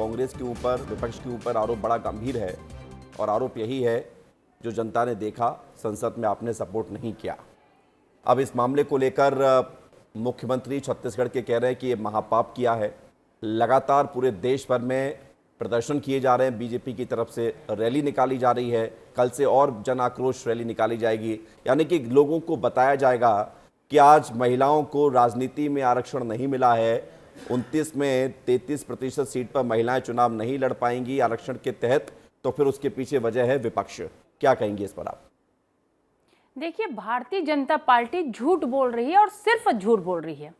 कांग्रेस के ऊपर, विपक्ष के ऊपर आरोप बड़ा गंभीर है और आरोप यही है जो जनता ने देखा संसद में आपने सपोर्ट नहीं किया। अब इस मामले को लेकर मुख्यमंत्री छत्तीसगढ़ के कह रहे हैं कि ये महापाप किया है। लगातार पूरे देश भर में प्रदर्शन किए जा रहे हैं, बीजेपी की तरफ से रैली निकाली जा रही है, कल से और जन आक्रोश रैली निकाली जाएगी, यानी कि लोगों को बताया जाएगा कि आज महिलाओं को राजनीति में आरक्षण नहीं मिला है। 29 में 33% सीट पर महिलाएं चुनाव नहीं लड़ पाएंगी आरक्षण के तहत, तो फिर उसके पीछे वजह है विपक्ष। क्या कहेंगे इस पर आप? देखिए, भारतीय जनता पार्टी झूठ बोल रही है और सिर्फ झूठ बोल रही है,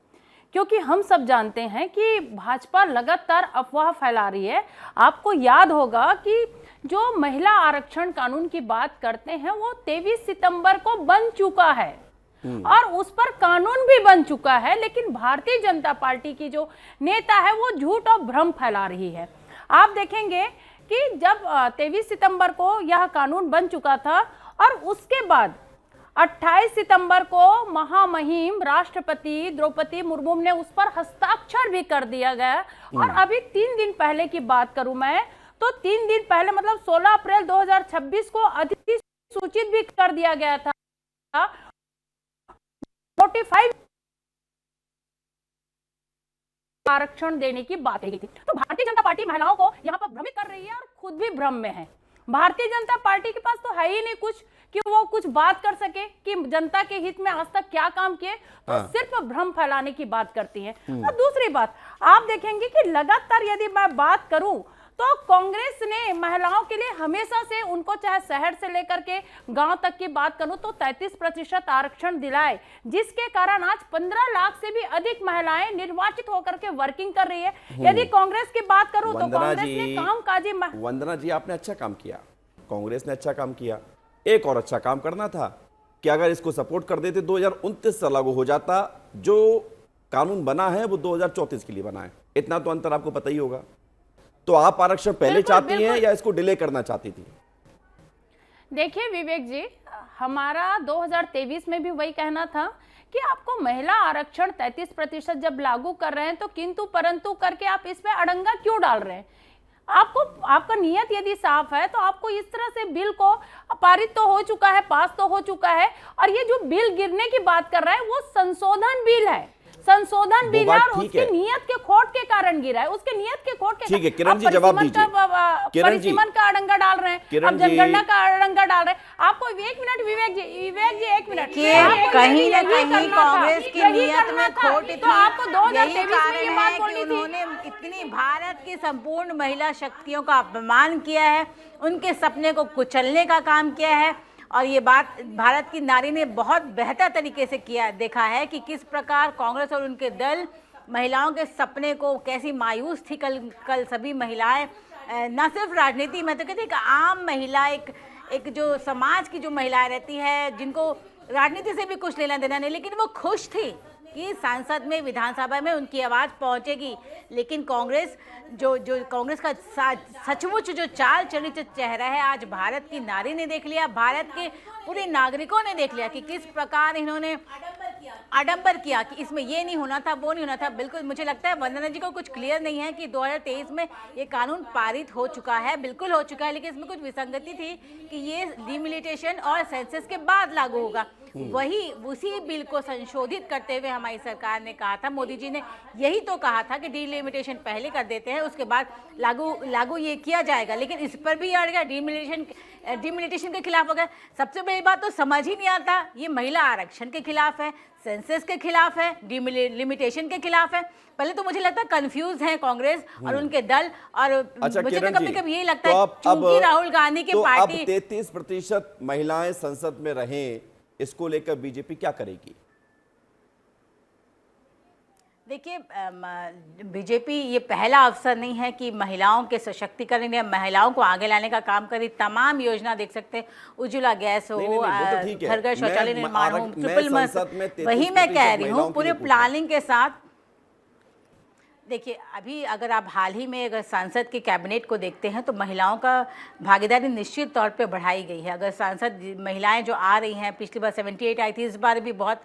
क्योंकि हम सब जानते हैं कि भाजपा लगातार अफवाह फैला रही है। आपको याद होगा कि जो महिला आरक्षण कानून की बात करते हैं वो 23 सितंबर को बन चुका है और उस पर कानून भी बन चुका है, लेकिन भारतीय जनता पार्टी की जो नेता है वो झूठ और भ्रम फैला रही है। आप देखेंगे कि जब 23 सितंबर को यह कानून बन चुका था और उसके बाद 28 सितंबर को महामहिम राष्ट्रपति द्रौपदी मुर्मू ने उस पर हस्ताक्षर भी कर दिया गया। और अभी 3 दिन पहले की बात करूं मैं, तो 3 दिन पहले मतलब 16 अप्रैल 2026 को अधिसूचित भी कर दिया गया था, नोटिफाई आरक्षण देने की बात कही थी। तो भारतीय जनता पार्टी महिलाओं को यहाँ पर भ्रमित कर रही है और खुद भी भ्रम में है। भारतीय जनता पार्टी के पास तो है ही नहीं कुछ कि वो कुछ बात कर सके कि जनता के हित में आज तक क्या काम किए, तो सिर्फ भ्रम फैलाने की बात करती है। और दूसरी बात आप देखेंगे कि लगातार यदि मैं बात करूं तो कांग्रेस ने महिलाओं के लिए हमेशा से, उनको चाहे शहर से लेकर के गांव तक की बात करूं तो 33% आरक्षण दिलाए, जिसके कारण आज 15 लाख से भी अधिक महिलाएं निर्वाचित होकर के वर्किंग कर रही है। यदि कांग्रेस की बात करूं तो कांग्रेस ने कामकाजी। वंदना जी, आपने अच्छा काम किया, कांग्रेस ने अच्छा काम किया। एक और अच्छा काम करना था कि अगर इसको सपोर्ट कर देते 2029 से लागू हो जाता। जो कानून बना है वो 2034 के लिए बना है, इतना तो अंतर आपको पता ही होगा। तो आप आरक्षण पहले चाहती हैं या इसको डिले करना चाहती थी? देखिए विवेक जी, हमारा 2023 में भी वही कहना था कि आपको महिला आरक्षण 33% जब लागू कर रहे हैं तो किंतु परंतु करके आप इसमें अड़ंगा क्यों डाल रहे हैं? आपको, आपका नियत यदि साफ है तो आपको इस तरह से बिल को पारित तो हो चुका है, पास तो हो चुका है, और ये जो बिल गिरने की बात कर रहा है वो संशोधन बिल है, संशोधन बिल है, और उसकी नियत के खोट के कारण गिरा है, उसके नियत के खोट के। ठीक है किरण जी, जवाब दीजिए। परिसीमन का अड़ंगा डाल रहे हैं, अब जनगणना का अड़ंगा डाल रहे हैं। आपको 1 मिनट विवेक जी, 1 मिनट, कहीं ना कहीं कांग्रेस की नियत में खोट थी। तो आपको 2023 में ये बात बोलनी थी। उन्होंने इतनी भारत की संपूर्ण महिला शक्तियों का अपमान किया है, उनके सपने को कुचलने का काम किया है, और ये बात भारत की नारी ने बहुत बेहतर तरीके से किया, देखा है कि किस प्रकार कांग्रेस और उनके दल महिलाओं के सपने को, कैसी मायूस थी कल सभी महिलाएं, न सिर्फ राजनीति में, तो कहते एक आम महिला, एक जो समाज की जो महिलाएं रहती है जिनको राजनीति से भी कुछ लेना देना नहीं, लेकिन वो खुश थी कि संसद में, विधानसभा में उनकी आवाज़ पहुंचेगी। लेकिन कांग्रेस जो कांग्रेस का सचमुच जो चाल चलित चेहरा है आज भारत की नारी ने देख लिया, भारत के पूरे नागरिकों ने देख लिया कि किस प्रकार इन्होंने आडंबर किया कि इसमें ये नहीं होना था, वो नहीं होना था। बिल्कुल मुझे लगता है वंदना जी को कुछ क्लियर नहीं है कि 2023 में ये कानून पारित हो चुका है, बिल्कुल हो चुका है, लेकिन इसमें कुछ विसंगति थी कि ये डिमिलिटेशन और सेंसस के बाद लागू होगा। वही उसी बिल को संशोधित करते हुए हमारी सरकार ने कहा था, मोदी जी ने यही तो कहा था कि डिलिमिटेशन पहले कर देते हैं, उसके बाद लागू ये किया जाएगा, लेकिन इस पर भी अड़ गया, डिमिलिटेशन के खिलाफ हो गया। सबसे बड़ी बात तो समझ ही नहीं आता, ये महिला आरक्षण के खिलाफ है, सेंसस के खिलाफ है, डिलिमिटेशन के खिलाफ है। पहले तो मुझे लगता है कंफ्यूज है कांग्रेस और उनके दल, और मुझे तो कभी-कभी यही लगता है क्योंकि राहुल गांधी की पार्टी 33% महिलाएं संसद में रहें, इसको लेकर बीजेपी क्या करेगी? देखिए, बीजेपी ये पहला अवसर नहीं है कि महिलाओं के सशक्तिकरण या महिलाओं को आगे लाने का काम करे। तमाम योजना देख सकते हैं, उज्ज्वला गैस हो, घर घर शौचालय निर्माण हो, ट्रिपल मस्त, वही मैं कह रही हूँ, पूरे प्लानिंग के साथ। देखिए, अभी अगर आप हाल ही में अगर सांसद के कैबिनेट को देखते हैं तो महिलाओं का भागीदारी निश्चित तौर पे बढ़ाई गई है। अगर सांसद महिलाएं जो आ रही हैं, पिछली बार 78 आई थी, इस बार भी बहुत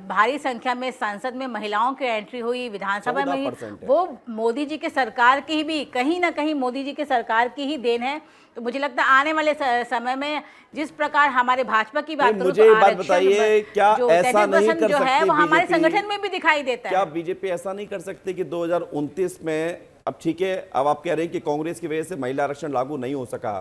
भारी संख्या में सांसद में महिलाओं की एंट्री हुई विधानसभा में ही। वो मोदी जी के सरकार की भी कहीं ना कहीं मोदी जी के सरकार की ही देन है। तो मुझे लगता है आने वाले समय में जिस प्रकार हमारे भाजपा की बात करूं तो बात बताइए, क्या ऐसा नहीं कर जो है सकती वो हमारे बीजेपी? संगठन में भी दिखाई देता है। क्या बीजेपी ऐसा नहीं कर सकती कि 2029 में, अब ठीक है, अब आप कह रहे हैं कि कांग्रेस की वजह से महिला आरक्षण लागू नहीं हो सका,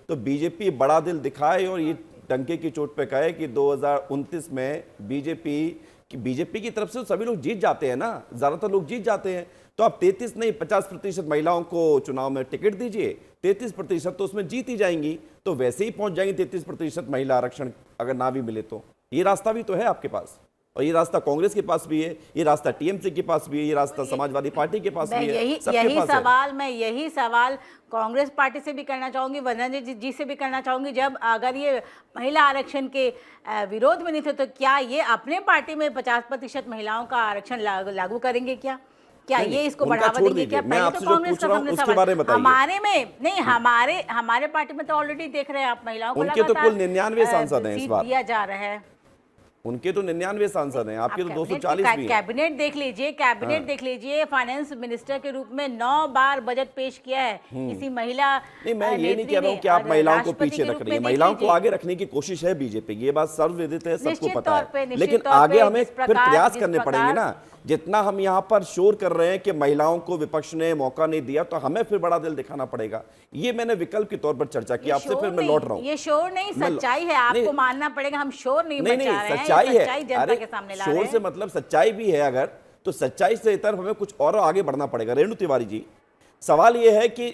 तो बीजेपी बड़ा दिल दिखाए और ये डंके की चोट पे कहे कि 2029 में बीजेपी की तरफ से तो सभी लोग जीत जाते हैं ना, ज्यादातर लोग जीत जाते हैं, तो आप 33 नहीं 50% महिलाओं को चुनाव में टिकट दीजिए, 33% तो उसमें जीत ही जाएंगी, तो वैसे ही पहुंच जाएंगे 33% महिला आरक्षण अगर ना भी मिले तो। ये रास्ता भी तो है आपके पास, और ये रास्ता कांग्रेस के पास भी है, ये रास्ता टीएमसी के पास भी है, ये रास्ता समाजवादी पार्टी के पास भी है, यही सवाल कांग्रेस पार्टी से भी करना चाहूंगी, वंदना जी से भी करना चाहूंगी। जब अगर ये महिला आरक्षण के विरोध में नहीं थे तो क्या ये अपने पार्टी में 50% महिलाओं का आरक्षण लागू करेंगे? क्या ये इसको बढ़ावा देंगे? क्या पहले तो कांग्रेस का हमने सवाल हमारे में नहीं, हमारे पार्टी में तो ऑलरेडी देख रहे हैं आप, महिलाओं को उनके तो कुल 99 सांसद हैं इस बार दिया जा रहा है। उनके तो 99 सांसद हैं, आपके तो 240 भी हैं। कैबिनेट देख लीजिए, फाइनेंस मिनिस्टर के रूप में 9 बार बजट पेश किया है किसी महिला। नहीं, मैं ये नहीं कह रहा हूँ कि आप महिलाओं को पीछे रख रही है, महिलाओं को आगे रखने की कोशिश है बीजेपी की, ये बात सर्वविदित है, सबको पता है, लेकिन आगे हमें फिर प्रयास करने पड़ेंगे ना। जितना हम यहाँ पर शोर कर रहे हैं कि महिलाओं को विपक्ष ने मौका नहीं दिया, तो हमें फिर बड़ा दिल दिखाना पड़ेगा। ये मैंने विकल्प के तौर पर चर्चा की आपसे, फिर मैं लौट रहा हूँ। ये शोर नहीं, सच्चाई है, आपको मानना पड़ेगा। हम शोर नहीं मचा रहे हैं, सच्चाई है। जनता के सामने ला रहे हैं। शोर से मतलब सच्चाई भी है, अगर तो सच्चाई से तरफ हमें कुछ और आगे बढ़ना पड़ेगा। रेणु तिवारी जी, सवाल ये है कि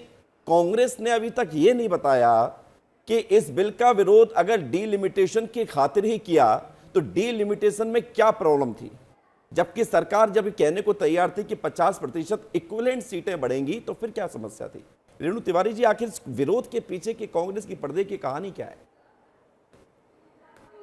कांग्रेस ने अभी तक ये नहीं बताया कि इस बिल का विरोध अगर डीलिमिटेशन की खातिर ही किया तो डीलिमिटेशन में क्या प्रॉब्लम थी, जबकि सरकार जब कहने को तैयार थी कि 50% इक्विवेलेंट सीटें बढ़ेंगी, तो फिर क्या समस्या थी? रेणु तिवारी जी, आखिर विरोध के पीछे की कांग्रेस की पर्दे की कहानी क्या है?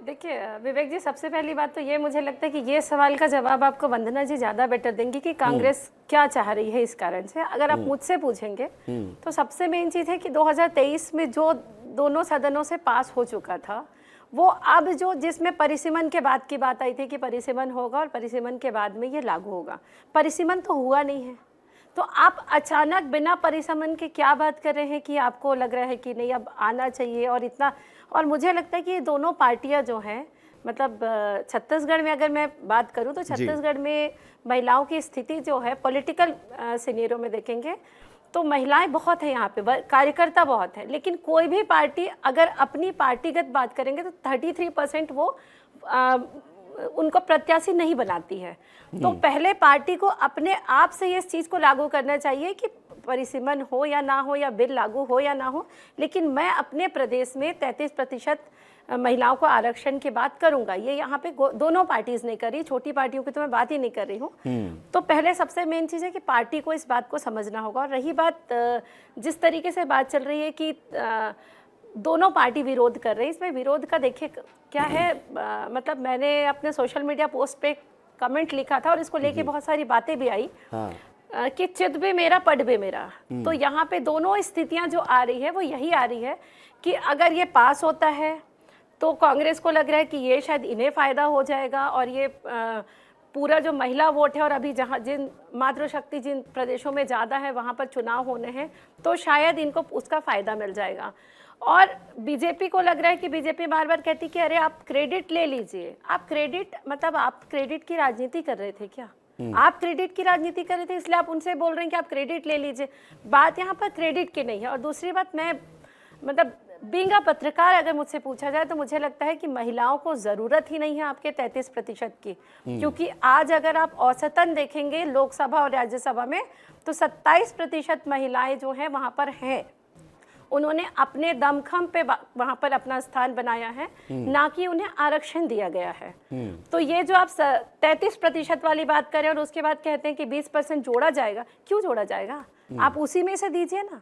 देखिए विवेक जी, सबसे पहली बात तो ये मुझे लगता है कि ये सवाल का जवाब आपको वंदना जी ज़्यादा बेटर देंगी कि कांग्रेस क्या चाह रही है इस कारण से। अगर आप मुझसे पूछेंगे तो सबसे मेन चीज़ है कि 2023 में जो दोनों सदनों से पास हो चुका था, वो अब जो जिसमें परिसीमन के बाद की बात आई थी कि परिसीमन होगा और परिसीमन के बाद में ये लागू होगा, परिसीमन तो हुआ नहीं है। तो आप अचानक बिना परिसीमन के क्या बात कर रहे हैं कि आपको लग रहा है कि नहीं अब आना चाहिए और इतना। और मुझे लगता है कि ये दोनों पार्टियां जो हैं, मतलब छत्तीसगढ़ में अगर मैं बात करूं तो छत्तीसगढ़ में महिलाओं की स्थिति जो है पॉलिटिकल सिनेरियो में देखेंगे तो महिलाएं बहुत हैं यहाँ पे, कार्यकर्ता बहुत है, लेकिन कोई भी पार्टी अगर अपनी पार्टीगत बात करेंगे तो 33% वो उनको प्रत्याशी नहीं बनाती है। तो पहले पार्टी को अपने आप से इस चीज़ को लागू करना चाहिए कि परिसीमन हो या ना हो या बिल लागू हो या ना हो, लेकिन मैं अपने प्रदेश में 33% महिलाओं को आरक्षण की बात करूंगा। ये यहाँ पे दोनों पार्टीज ने करी, छोटी पार्टियों की तो मैं बात ही नहीं कर रही हूँ। तो पहले सबसे मेन चीज़ है कि पार्टी को इस बात को समझना होगा। और रही बात जिस तरीके से बात चल रही है कि दोनों पार्टी विरोध कर रही है, इसमें विरोध का देखिए क्या है, मतलब मैंने अपने सोशल मीडिया पोस्ट पे कमेंट लिखा था और इसको लेके बहुत सारी बातें भी आई कि चित भी मेरा पट भी मेरा। तो यहाँ पे दोनों स्थितियाँ जो आ रही है वो यही आ रही है कि अगर ये पास होता है तो कांग्रेस को लग रहा है कि ये शायद इन्हें फ़ायदा हो जाएगा और ये पूरा जो महिला वोट है और अभी जहाँ जिन मातृशक्ति जिन प्रदेशों में ज़्यादा है वहाँ पर चुनाव होने हैं तो शायद इनको उसका फ़ायदा मिल जाएगा। और बीजेपी को लग रहा है कि बीजेपी बार बार कहती कि अरे आप क्रेडिट ले लीजिए। आप क्रेडिट मतलब आप क्रेडिट की राजनीति कर रहे थे क्या? आप क्रेडिट की राजनीति कर रहे थे इसलिए आप उनसे बोल रहे हैं कि आप क्रेडिट ले लीजिए। बात यहाँ पर क्रेडिट की नहीं है। और दूसरी बात, मैं मतलब बीइंग अ पत्रकार अगर मुझसे पूछा जाए तो मुझे लगता है कि महिलाओं को ज़रूरत ही नहीं है आपके 33% की, क्योंकि आज अगर आप औसतन देखेंगे लोकसभा और राज्यसभा में तो 27% महिलाएं जो हैं वहाँ पर हैं। उन्होंने अपने दमखम पे वहाँ पर अपना स्थान बनाया है, ना कि उन्हें आरक्षण दिया गया है। तो ये जो आप 33% वाली बात करें और उसके बाद कहते हैं कि 20% जोड़ा जाएगा, क्यों जोड़ा जाएगा? आप उसी में से दीजिए ना।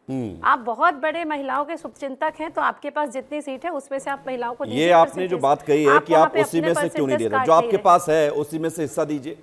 आप बहुत बड़े महिलाओं के शुभचिंतक हैं, तो आपके पास जितनी सीट है उसमें से आप महिलाओं को दीजिए। ये आपने जो बात कही है कि आप उसी में से क्यों नहीं दे रहे, जो आपके पास है उसी में से हिस्सा दीजिए।